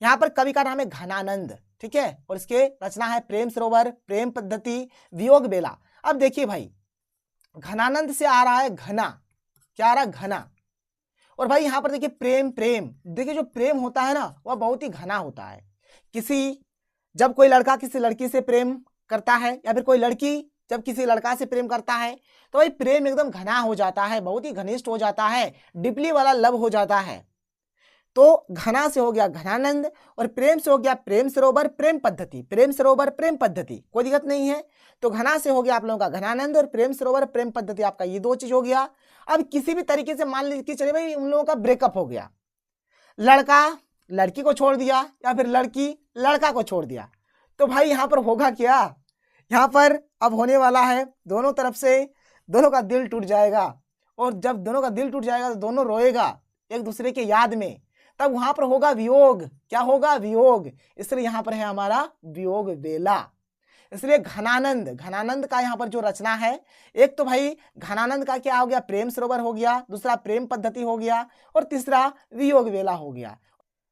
यहाँ पर कवि का नाम है घनानंद, ठीक है, और इसके रचना है प्रेम सरोवर, प्रेम पद्धति, वियोग बेला। अब देखिए भाई, घनानंद से आ रहा है घना, क्या आ रहा है? घना। और भाई यहाँ पर देखिए प्रेम, प्रेम, देखिए जो प्रेम होता है ना वह बहुत ही घना होता है। जब कोई लड़का किसी लड़की से प्रेम करता है या फिर कोई लड़की जब किसी लड़का से प्रेम करता है तो भाई प्रेम एकदम घना हो जाता है, बहुत ही घनिष्ठ हो जाता है, डीपली वाला लव हो जाता है। तो घना से हो गया घनानंद और प्रेम से हो गया प्रेम सरोवर, प्रेम पद्धति, प्रेम सरोवर, प्रेम पद्धति, कोई दिक्कत नहीं है। तो घना से हो गया आप लोगों का घनानंद और प्रेम सरोवर, प्रेम पद्धति, आपका ये दो चीज हो गया। अब किसी भी तरीके से मान लीजिए चलिए भाई उन लोगों का ब्रेकअप हो गया, लड़का लड़की को छोड़ दिया या फिर लड़की लड़का को छोड़ दिया, तो भाई यहाँ पर होगा क्या? यहाँ पर अब होने वाला है दोनों तरफ से दोनों का दिल टूट जाएगा, और जब दोनों का दिल टूट जाएगा तो दोनों रोएगा एक दूसरे के याद में, तब वहां पर होगा वियोग। क्या होगा? वियोग। इसलिए यहाँ पर है हमारा वियोग बेला। इसलिए घनानंद, घनानंद का यहाँ पर जो रचना है, एक तो भाई घनानंद का क्या हो गया? प्रेम सरोवर हो गया, दूसरा प्रेम पद्धति हो गया, और तीसरा वियोग बेला हो गया।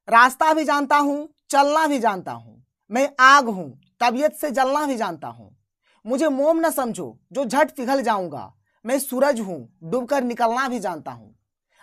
रास्ता भी जानता हूं, चलना भी जानता हूं, मैं आग हूं, तबीयत से जलना भी जानता हूं, मुझे मोम न समझो जो झट पिघल जाऊंगा, मैं सूरज हूं, डूबकर निकलना भी जानता हूं।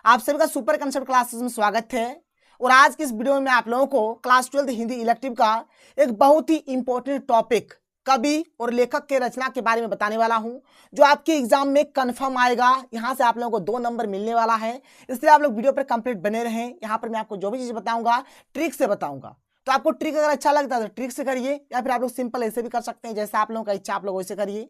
आप सभी का सुपर कंसेप्ट क्लासेस में स्वागत है। और आज की इस वीडियो में मैं आप लोगों को क्लास 12 हिंदी इलेक्टिव का एक बहुत ही इंपॉर्टेंट टॉपिक कवि और लेखक के रचना के बारे में बताने वाला हूं, जो आपके एग्जाम में कंफर्म आएगा। यहां से आप लोगों को 2 नंबर मिलने वाला है, इसलिए आप लोग वीडियो पर कंप्लीट बने रहें। यहां पर मैं आपको जो भी चीज बताऊंगा ट्रिक से बताऊंगा, तो आपको ट्रिक अगर अच्छा लगता है तो ट्रिक से करिए, या फिर आप लोग सिंपल ऐसे भी कर सकते हैं, जैसा आप लोगों का इच्छा आप लोग वैसे करिए।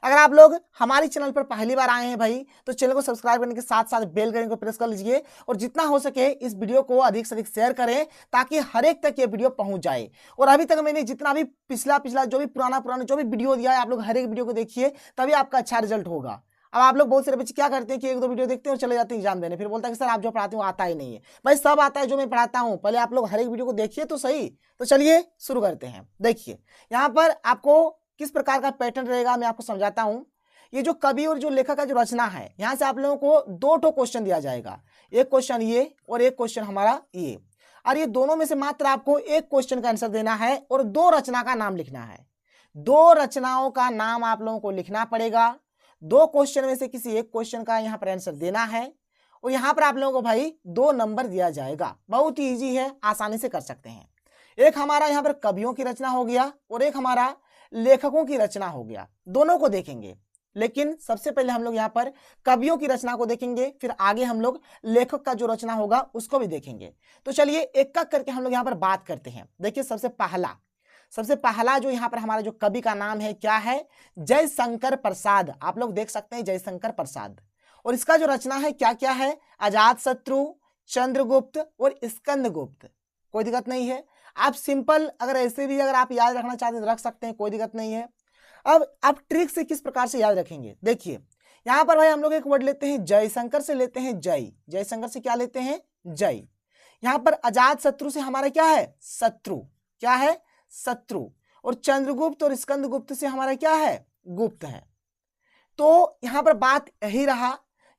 अगर आप लोग हमारे चैनल पर पहली बार आए हैं भाई, तो चैनल को सब्सक्राइब करने के साथ साथ बेल आइकन को प्रेस कर लीजिए, और जितना हो सके इस वीडियो को अधिक से अधिक शेयर करें, ताकि हर एक तक ये वीडियो पहुंच जाए। और अभी तक मैंने जितना भी पिछला जो भी पुराना जो भी वीडियो दिया है, आप लोग हर एक वीडियो को देखिए, तभी आपका अच्छा रिजल्ट होगा। अब आप लोग बहुत सारे बच्चे क्या करते हैं कि 1-2 वीडियो देखते हैं और चले जाते हैं एग्जाम देने, फिर बोलता है कि सर आप जो पढ़ाते हो आता ही नहीं है। भाई सब आता है जो मैं पढ़ाता हूँ, पहले आप लोग हर एक वीडियो को देखिए तो सही। तो चलिए शुरू करते हैं। देखिए यहाँ पर आपको किस प्रकार का पैटर्न रहेगा मैं आपको समझाता हूँ। ये जो कवि और जो लेखक का जो रचना है, यहाँ से आप लोगों को 2 क्वेश्चन दिया जाएगा, एक क्वेश्चन ये और एक क्वेश्चन हमारा ये, और ये दोनों में से मात्र आपको एक क्वेश्चन का आंसर देना है और 2 रचना का नाम लिखना है। 2 रचनाओं का नाम आप लोगों को लिखना पड़ेगा। 2 क्वेश्चन में से किसी एक क्वेश्चन का यहाँ पर आंसर देना है, और यहाँ पर आप लोगों को भाई 2 नंबर दिया जाएगा। बहुत ही ईजी है, आसानी से कर सकते हैं। एक हमारा यहाँ पर कवियों की रचना हो गया और एक हमारा लेखकों की रचना हो गया, दोनों को देखेंगे। लेकिन सबसे पहले हम लोग यहाँ पर कवियों की रचना को देखेंगे, फिर आगे हम लोग लेखक का जो रचना होगा उसको भी देखेंगे। तो चलिए एक एक करके हम लोग यहाँ पर बात करते हैं। देखिए सबसे पहला जो यहाँ पर हमारा जो कवि का नाम है क्या है? जयशंकर प्रसाद। आप लोग देख सकते हैं जयशंकर प्रसाद, और इसका जो रचना है क्या क्या है? अजातशत्रु, चंद्रगुप्त और स्कंदगुप्त। कोई दिक्कत नहीं है, आप सिंपल अगर ऐसे भी अगर आप याद रखना चाहते हैं तो रख सकते हैं, कोई दिक्कत नहीं है। अब आप ट्रिक से किस प्रकार से याद रखेंगे? देखिए यहाँ पर भाई हम लोग एक वर्ड लेते हैं जयशंकर से, लेते हैं जय, जयशंकर से क्या लेते हैं? जय। यहाँ पर अजात शत्रु से हमारा क्या है? शत्रु। क्या है? शत्रु। और चंद्रगुप्त और स्कंदगुप्त से हमारा क्या है? गुप्त है। तो यहाँ पर बात यही रहा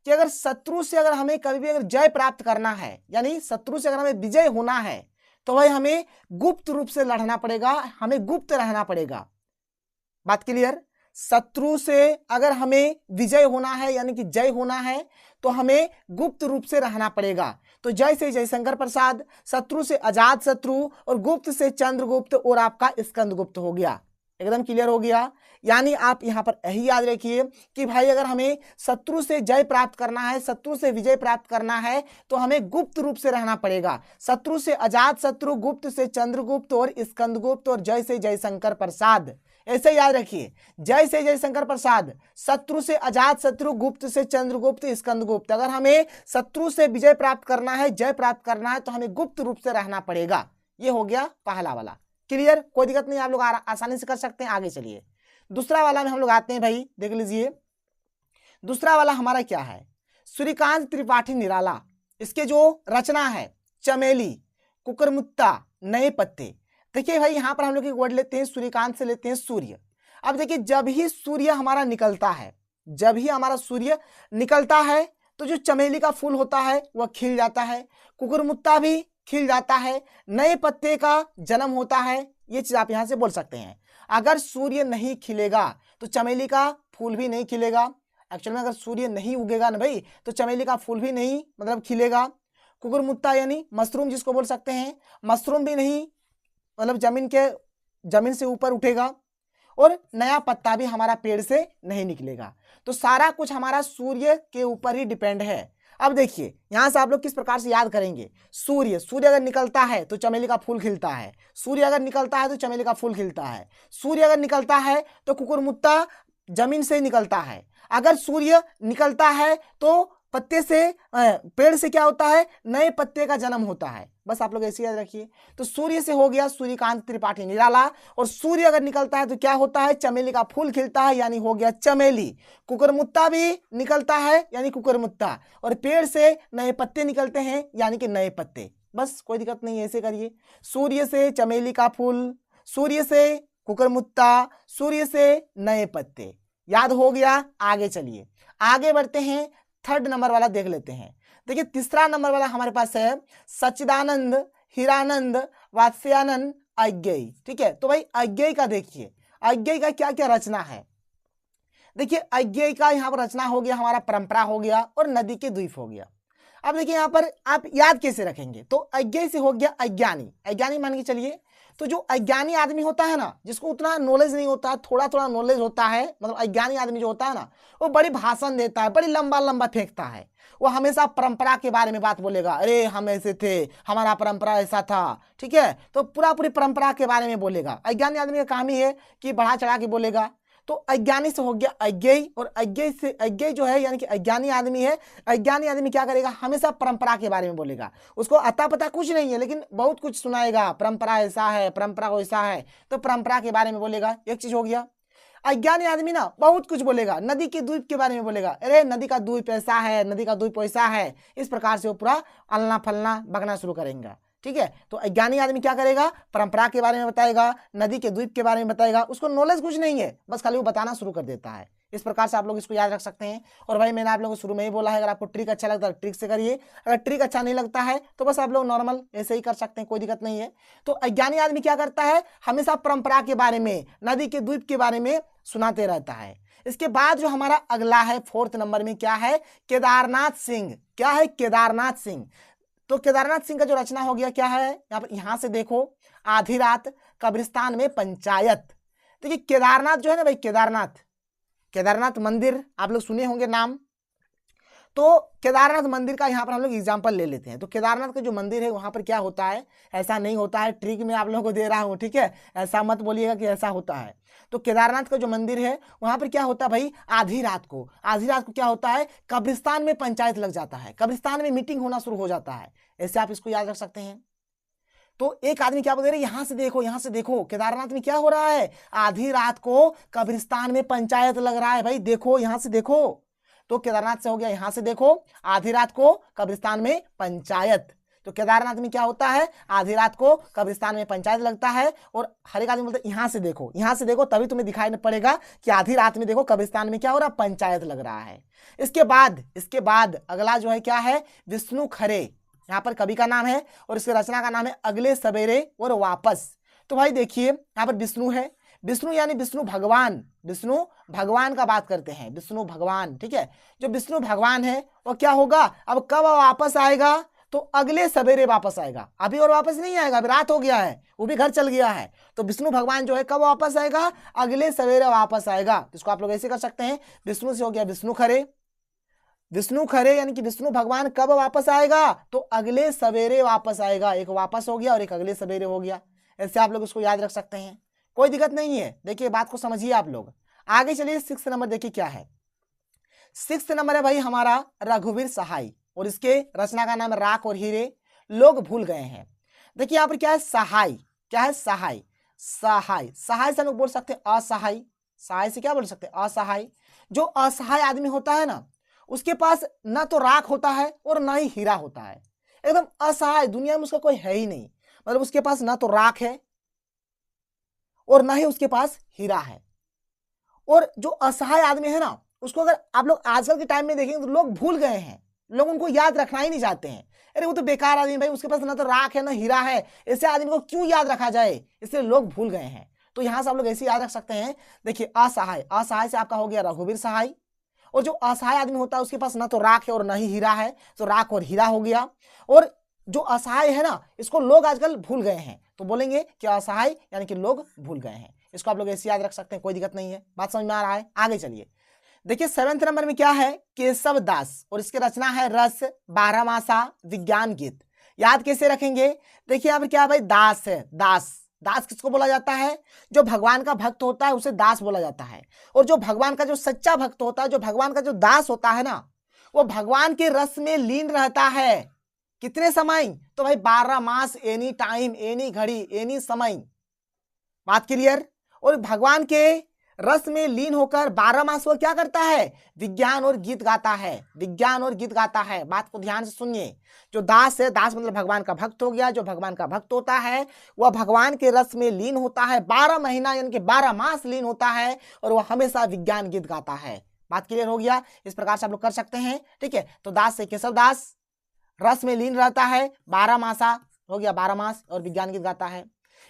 कि अगर शत्रु से अगर हमें कभी भी अगर जय प्राप्त करना है, यानी शत्रु से अगर हमें विजय होना है, तो भाई हमें गुप्त रूप से लड़ना पड़ेगा, हमें गुप्त रहना पड़ेगा। बात क्लियर? शत्रु से अगर हमें विजय होना है यानी कि जय होना है, तो हमें गुप्त रूप से रहना पड़ेगा। तो जय से जयशंकर प्रसाद, शत्रु से अजात शत्रु, और गुप्त से चंद्रगुप्त, और आपका स्कंदगुप्त हो गया। एकदम क्लियर हो गया। यानी आप यहाँ पर यही याद रखिए कि भाई अगर हमें शत्रु से जय प्राप्त करना है, शत्रु से विजय प्राप्त करना है, तो हमें गुप्त रूप से रहना पड़ेगा। शत्रु से अजात शत्रु, गुप्त से चंद्रगुप्त और स्कंदगुप्त, और जय से जयशंकर प्रसाद। ऐसे याद रखिए, जय से जयशंकर प्रसाद, शत्रु से अजात शत्रु, गुप्त से चंद्रगुप्त, स्कंदगुप्त। अगर हमें शत्रु से विजय प्राप्त करना है, जय प्राप्त करना है, तो हमें गुप्त रूप से रहना पड़ेगा। ये हो गया पहला वाला। क्लियर? कोई दिक्कत नहीं, आप लोग आसानी से कर सकते हैं। आगे चलिए दूसरा वाला में हम लोग आते हैं। भाई देख लीजिए दूसरा वाला हमारा क्या है? सूर्यकांत त्रिपाठी निराला। इसके जो रचना है चमेली, कुकुरमुत्ता, नए पत्ते। देखिए भाई यहाँ पर हम लोग एक वर्ड लेते हैं सूर्यकांत से, लेते हैं सूर्य। अब देखिए जब ही सूर्य हमारा निकलता है, जब ही हमारा सूर्य निकलता है, तो जो चमेली का फूल होता है वह खिल जाता है, कुकुरमुत्ता भी खिल जाता है, नए पत्ते का जन्म होता है, ये चीज आप यहां से बोल सकते हैं। अगर सूर्य नहीं खिलेगा तो चमेली का फूल भी नहीं खिलेगा। एक्चुअल में अगर सूर्य नहीं उगेगा ना भाई तो चमेली का फूल भी नहीं मतलब खिलेगा। कुकुरमुत्ता यानी मशरूम जिसको बोल सकते हैं, मशरूम भी नहीं मतलब जमीन से ऊपर उठेगा, और नया पत्ता भी हमारा पेड़ से नहीं निकलेगा। तो सारा कुछ हमारा सूर्य के ऊपर ही डिपेंड है। अब देखिए यहां से आप लोग किस प्रकार से याद करेंगे, सूर्य अगर निकलता है तो चमेली का फूल खिलता है, सूर्य अगर निकलता है तो चमेली का फूल खिलता है, सूर्य अगर निकलता है तो कुकुरमुत्ता जमीन से निकलता है, अगर सूर्य निकलता है तो पत्ते से पेड़ से क्या होता है, नए पत्ते का जन्म होता है। बस आप लोग ऐसे याद रखिए। तो सूर्य से हो गया सूर्यकांत त्रिपाठी निराला, और सूर्य अगर निकलता है तो क्या होता है, चमेली का फूल खिलता है यानी हो गया चमेली। कुकुरमुत्ता भी निकलता है यानी कुकुरमुत्ता, और पेड़ से नए पत्ते निकलते हैं यानी कि नए पत्ते। बस कोई दिक्कत नहीं है, ऐसे करिए। सूर्य से चमेली का फूल, सूर्य से कुकुरमुत्ता, सूर्य से नए पत्ते, याद हो गया। आगे चलिए, आगे बढ़ते हैं, थर्ड नंबर वाला देख लेते हैं। देखिए तीसरा नंबर वाला हमारे पास है सच्चिदानंद, हीरानंद, वात्स्यानंद, अज्ञेय। ठीक है, तो भाई अज्ञेय का देखिए, अज्ञेय का क्या क्या रचना है। देखिए अज्ञेय का यहाँ पर रचना हो गया हमारा परंपरा हो गया और नदी के द्वीप हो गया। अब देखिए यहाँ पर आप याद कैसे रखेंगे, तो अज्ञेय से हो गया अज्ञानी, अज्ञानी मान के चलिए। तो जो अज्ञानी आदमी होता है ना, जिसको उतना नॉलेज नहीं होता है, थोड़ा थोड़ा नॉलेज होता है, मतलब अज्ञानी आदमी जो होता है ना, वो बड़ी भाषण देता है, बड़ी लंबा लंबा फेंकता है। वो हमेशा परंपरा के बारे में बात बोलेगा, अरे हम ऐसे थे, हमारा परंपरा ऐसा था। ठीक है, तो पूरी परंपरा के बारे में बोलेगा। अज्ञानी आदमी का काम ही है कि बढ़ा चढ़ा के बोलेगा। तो अज्ञानी से हो गया अज्ञेय, और अज्ञेय से अज्ञेय जो है यानी कि अज्ञानी आदमी है। अज्ञानी आदमी क्या करेगा, हमेशा परंपरा के बारे में बोलेगा। उसको अता पता कुछ नहीं है लेकिन बहुत कुछ सुनाएगा, परंपरा ऐसा है, परंपरा वैसा है, तो परंपरा के बारे में बोलेगा। एक चीज हो गया। अज्ञानी आदमी ना बहुत कुछ बोलेगा, नदी के द्वीप के बारे में बोलेगा, अरे नदी का द्वीप ऐसा है, नदी का द्वीप वैसा है। इस प्रकार से वो पूरा अलना फलना बकना शुरू करेंगे। ठीक है, तो अज्ञानी आदमी क्या करेगा, परंपरा के बारे में बताएगा, नदी के द्वीप के बारे में बताएगा। उसको नॉलेज कुछ नहीं है, बस खाली वो बताना शुरू कर देता है। इस प्रकार से आप लोग इसको याद रख सकते हैं। और भाई मैंने आप लोगों को शुरू में ही बोला है, अगर आपको ट्रिक अच्छा लगता है ट्रिक से करिए, अगर ट्रिक अच्छा नहीं लगता है तो बस आप लोग नॉर्मल ऐसे ही कर सकते हैं, कोई दिक्कत नहीं है। तो अज्ञानी आदमी क्या करता है, हमेशा परंपरा के बारे में, नदी के द्वीप के बारे में सुनाते रहता है। इसके बाद जो हमारा अगला है फोर्थ नंबर में क्या है, केदारनाथ सिंह। क्या है, केदारनाथ सिंह। तो केदारनाथ सिंह का जो रचना हो गया क्या है, यहां से देखो, आधी रात, कब्रिस्तान में पंचायत। देखिए केदारनाथ जो है ना भाई, केदारनाथ मंदिर आप लोग सुने होंगे नाम। तो केदारनाथ मंदिर का यहाँ पर हम लोग एग्जाम्पल ले लेते हैं। तो केदारनाथ का जो मंदिर है वहां पर क्या होता है, ऐसा नहीं होता है, ट्रिक में आप लोगों को दे रहा हूँ। ठीक है, ऐसा मत बोलिएगा कि ऐसा होता है। तो केदारनाथ का जो मंदिर है वहां पर क्या होता है भाई, आधी रात को क्या होता है, कब्रिस्तान में पंचायत लग जाता है, कब्रिस्तान में मीटिंग होना शुरू हो जाता है। ऐसे आप इसको याद रख सकते हैं। तो एक आदमी क्या बोल रहे, यहां से देखो केदारनाथ में क्या हो रहा है, आधी रात को कब्रिस्तान में पंचायत लग रहा है। भाई देखो, यहां से देखो। तो केदारनाथ से हो गया, यहां से देखो, आधी रात को कब्रिस्तान में पंचायत। तो केदारनाथ में क्या होता है, आधी रात को कब्रिस्तान में पंचायत लगता है। और हर एक आदमी बोलता है यहां से देखो, तभी तुम्हें दिखाई पड़ेगा कि आधी रात में देखो कब्रिस्तान में क्या हो रहा है, पंचायत लग रहा है। इसके बाद अगला जो है क्या है, विष्णु खरे। यहाँ पर कवि का नाम है और इसके रचना का नाम है अगले सवेरे और वापस। तो भाई देखिए यहाँ पर विष्णु है, विष्णु यानी विष्णु भगवान का बात करते हैं, विष्णु भगवान। ठीक है, जो विष्णु भगवान है वो क्या होगा, अब कब वापस आएगा, तो अगले सवेरे वापस आएगा। अभी और वापस नहीं आएगा, अभी रात हो गया है, वो भी घर चल गया है। तो विष्णु भगवान जो है कब वापस आएगा, अगले सवेरे वापस आएगा। तो इसको आप लोग ऐसे कर सकते हैं, विष्णु से हो गया विष्णु खरे यानी कि विष्णु भगवान कब वापस आएगा, तो अगले सवेरे वापस आएगा। एक वापस हो गया और एक अगले सवेरे हो गया। ऐसे आप लोग इसको याद रख सकते हैं, कोई दिक्कत नहीं है। देखिए बात को समझिए आप लोग। आगे चलिए 6 नंबर देखिए क्या है। 6 नंबर है भाई हमारा रघुवीर सहाय, और इसके रचना का नाम है राख और हीरे, लोग भूल गए हैं। देखिए यहाँ पर क्या है, सहाय। क्या है, सहाय। सहाय से हम लोग बोल सकते हैं असहाय। सहाय से क्या बोल सकते हैं, असहाय। जो असहाय आदमी होता है ना, उसके पास ना तो राख होता है और ना ही हीरा होता है, एकदम असहाय, दुनिया में उसका कोई है ही नहीं। मतलब उसके पास ना तो राख है और ना ही उसके पास हीरा है। और जो असहाय आदमी है ना, उसको अगर आप लोग आजकल के टाइम में देखेंगे तो लोग भूल गए हैं। लोग उनको याद रखना ही नहीं चाहते हैं। अरे वो तो बेकार आदमी भाई, उसके पास ना तो राख है ना हीरा है, ऐसे आदमी को क्यों याद रखा जाए, इसलिए लोग भूल गए हैं। तो यहां से आप लोग ऐसे याद रख सकते हैं। देखिए असहाय, असहाय से आपका हो गया रघुवीर सहाय। और जो असहाय आदमी होता है उसके पास ना तो राख है और ना ही हीरा है, तो राख और हीरा हो गया। और जो असहाय है ना, इसको लोग आजकल भूल गए हैं, तो बोलेंगे कि असहाय यानी कि लोग भूल गए हैं। इसको आप लोग ऐसे याद रख सकते हैं, कोई दिक्कत नहीं है। बात समझ में आ रहा है? आगे चलिए। देखिए 7वें नंबर में क्या है, केशव दास, और इसकी रचना है रस, बारहमासा, विज्ञान गीत। याद कैसे रखेंगे? देखिए यहाँ पर क्या भाई, दास है। दास, दास किसको बोला जाता है? जो भगवान का भक्त होता है उसे दास बोला जाता है। और जो भगवान का जो सच्चा भक्त होता है, जो भगवान का जो दास होता है ना, वो भगवान के रस में लीन रहता है। कितने समय? तो भाई 12 मास, एनी टाइम, एनी घड़ी, एनी समय। बात क्लियर? और भगवान के रस में लीन होकर 12 मास वो क्या करता है? विज्ञान और गीत गाता है, विज्ञान और गीत गाता है। बात को ध्यान से सुनिए। जो दास है, दास मतलब भगवान का भक्त हो गया। जो भगवान का भक्त होता है वह भगवान के रस में लीन होता है, 12 महीना यानी कि 12 मास लीन होता है, और वह हमेशा विज्ञान गीत गाता है। बात क्लियर हो गया? इस प्रकार से आप लोग कर सकते हैं। ठीक है, तो दास से केशव दास, रस में लीन रहता है, 12 मासा हो गया, 12 मास, और विज्ञान गीत गाता है।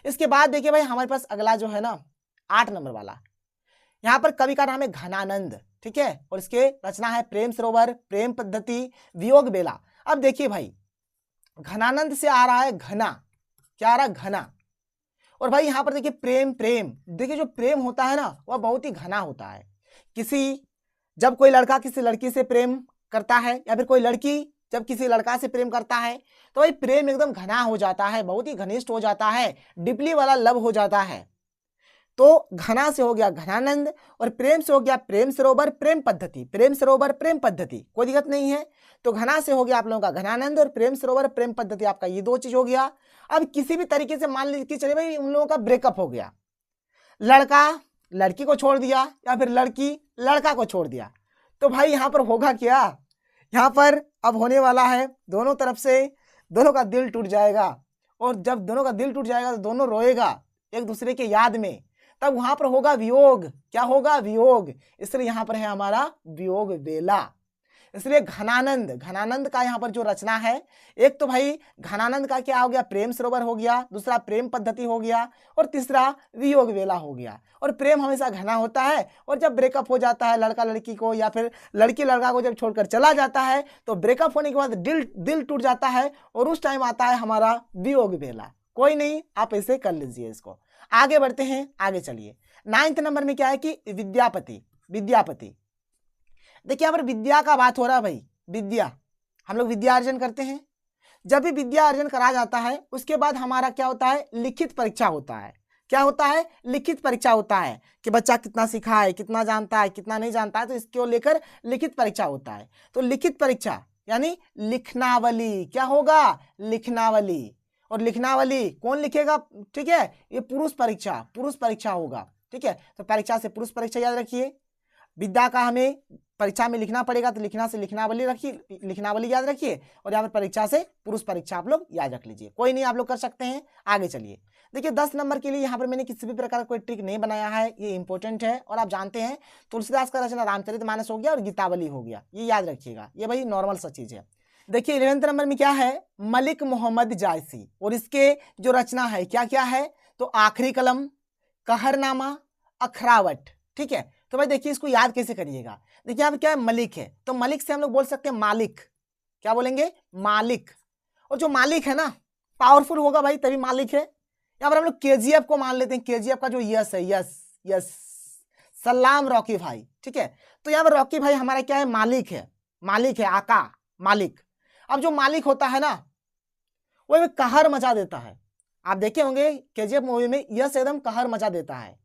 इसके बाद देखिए भाई हमारे पास अगला जो है ना 8 नंबर वाला, यहाँ पर कवि का नाम है घनानंद। ठीक है, और इसके रचना है प्रेम सरोवर, प्रेम पद्धति, वियोग बेला। अब देखिए भाई घनानंद से आ रहा है घना, क्या आ रहा है? घना। और भाई यहाँ पर देखिए प्रेम, प्रेम, देखिए जो प्रेम होता है ना वह बहुत ही घना होता है। जब कोई लड़का किसी लड़की से प्रेम करता है, या फिर कोई लड़की जब किसी लड़का से प्रेम करता है, तो भाई प्रेम एकदम घना हो जाता है, बहुत ही घनिष्ठ हो जाता है, डीपली वाला लव हो जाता है। तो घना से हो गया घनानंद, और प्रेम से हो गया प्रेम सरोवर, प्रेम पद्धति, प्रेम सरोवर, प्रेम पद्धति, कोई दिक्कत नहीं है। तो घना से हो गया आप लोगों का घनानंद, और प्रेम सरोवर, प्रेम पद्धति, आपका ये 2 चीज हो गया। अब किसी भी तरीके से मान लीजिए चलिए भाई उन लोगों का ब्रेकअप हो गया, लड़का लड़की को छोड़ दिया या फिर लड़की लड़का को छोड़ दिया, तो भाई यहाँ पर होगा क्या? यहाँ पर अब होने वाला है दोनों तरफ से दोनों का दिल टूट जाएगा, और जब दोनों का दिल टूट जाएगा तो दोनों रोएगा एक दूसरे के याद में, तब वहां पर होगा वियोग। क्या होगा? वियोग। इसलिए यहां पर है हमारा वियोग बेला। इसलिए घनानंद, घनानंद का यहाँ पर जो रचना है, एक तो भाई घनानंद का क्या हो गया? प्रेम सरोवर हो गया, दूसरा प्रेम पद्धति हो गया, और तीसरा वियोग बेला हो गया। और प्रेम हमेशा घना होता है, और जब ब्रेकअप हो जाता है लड़का लड़की को, या फिर लड़की लड़का को जब छोड़कर चला जाता है, तो ब्रेकअप होने के बाद दिल टूट जाता है, और उस टाइम आता है हमारा वियोग बेला। कोई नहीं, आप ऐसे कर लीजिए इसको। आगे बढ़ते हैं, आगे चलिए। 9th नंबर में क्या है कि विद्यापति, विद्यापति। देखिए यहाँ पर विद्या का बात हो रहा है भाई, विद्या, हम लोग विद्या अर्जन करते हैं। जब भी विद्या अर्जन करा जाता है उसके बाद हमारा क्या होता है? लिखित परीक्षा होता है। क्या होता है? लिखित परीक्षा होता है कि बच्चा कितना सीखा है, कितना जानता है, कितना नहीं जानता है, तो इसको लेकर लिखित परीक्षा होता है। तो लिखित परीक्षा यानी लिखनावली, क्या होगा? लिखनावली। और लिखनावली कौन लिखेगा? ठीक है, ये पुरुष परीक्षा, पुरुष परीक्षा होगा। ठीक है, तो परीक्षा से पुरुष परीक्षा याद रखिए। विद्या का हमें परीक्षा में लिखना पड़ेगा, तो लिखना से लिखनावली रखिए, लिखनावली याद रखिए, और यहाँ पर परीक्षा से पुरुष परीक्षा आप लोग याद रख लीजिए। कोई नहीं, आप लोग कर सकते हैं। आगे चलिए। देखिए 10 नंबर के लिए यहाँ पर मैंने किसी भी प्रकार का कोई ट्रिक नहीं बनाया है, ये इंपॉर्टेंट है। और आप जानते हैं तुलसीदास का रचना रामचरितमानस हो गया और गीतावली हो गया, ये याद रखिएगा, ये भाई नॉर्मल सा चीज है। देखिए 11वें नंबर में क्या है? मलिक मोहम्मद जायसी, और इसके जो रचना है क्या क्या है? तो आखिरी कलम, कहरनामा, अखरावट। ठीक है, तो भाई देखिए इसको याद कैसे करिएगा। देखिए यहाँ पे क्या है? मलिक है, तो मलिक से हम लोग बोल सकते हैं मालिक। क्या बोलेंगे? मालिक। और जो मालिक है ना पावरफुल होगा भाई तभी मालिक है। यहाँ पर हम लोग केजीएफ को मान लेते हैं, केजीएफ का जो यस है, यस यस, सलाम रॉकी भाई। ठीक है, तो यहाँ पर रॉकी भाई हमारा क्या है? मालिक है, मालिक है, आका, मालिक। अब जो मालिक होता है ना वो कहर मचा देता है। आप देखे होंगे केजीएफ मूवी में यस एकदम कहर मचा देता है।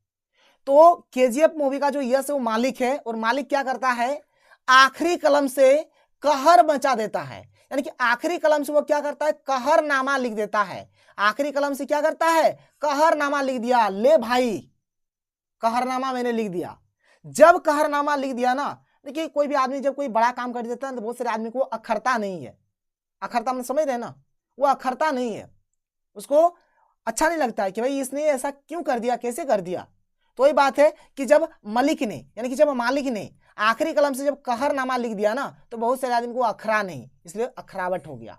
तो केजीएफ मूवी का जो यस है वो मालिक है, और मालिक क्या करता है? आखिरी कलम से कहर मचा देता है, यानी कि आखिरी कलम से वो क्या करता है? कहरनामा लिख देता है। आखिरी कलम से क्या करता है? कहरनामा लिख दिया, ले भाई कहरनामा मैंने लिख दिया। जब कहरनामा लिख दिया ना, देखिए कोई भी आदमी जब कोई बड़ा काम कर देता है तो बहुत सारे आदमी को अखरता नहीं है, अखरता मतलब समझ रहे हैं ना, वो अखरता नहीं है, उसको अच्छा नहीं लगता है कि भाई इसने ऐसा क्यों कर दिया, कैसे कर दिया। तो वही बात है कि जब मलिक ने यानी कि जब मालिक ने आखिरी कलम से जब कहरनामा लिख दिया ना तो बहुत सारे आदमी को अखरा नहीं, इसलिए अखरावट हो गया।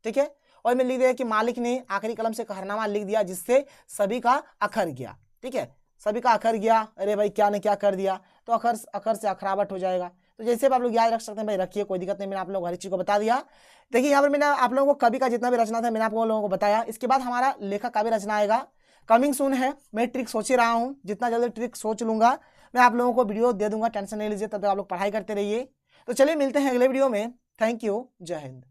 ठीक है, और मैं लिख दिया कि मालिक ने आखिरी कलम से कहरनामा लिख दिया जिससे सभी का अखर गया। ठीक है, सभी का अखर गया, अरे भाई क्या ने क्या कर दिया, तो अखर से अखरावट हो जाएगा। तो जैसे आप लोग याद रख सकते हैं भाई, रखिए, कोई दिक्कत नहीं, मैंने आप लोगों को हर चीज को बता दिया। देखिए यहाँ पर मैंने आप लोगों को कवि का जितना भी रचना था मैंने आप लोगों को बताया। इसके बाद हमारा लेखक काव्य रचना आएगा, कमिंग सून है। मैं ट्रिक सोच ही रहा हूँ, जितना जल्दी ट्रिक सोच लूंगा मैं आप लोगों को वीडियो दे दूंगा, टेंशन नहीं लीजिए, तब तक आप लोग पढ़ाई करते रहिए। तो चलिए मिलते हैं अगले वीडियो में। थैंक यू, जय हिंद।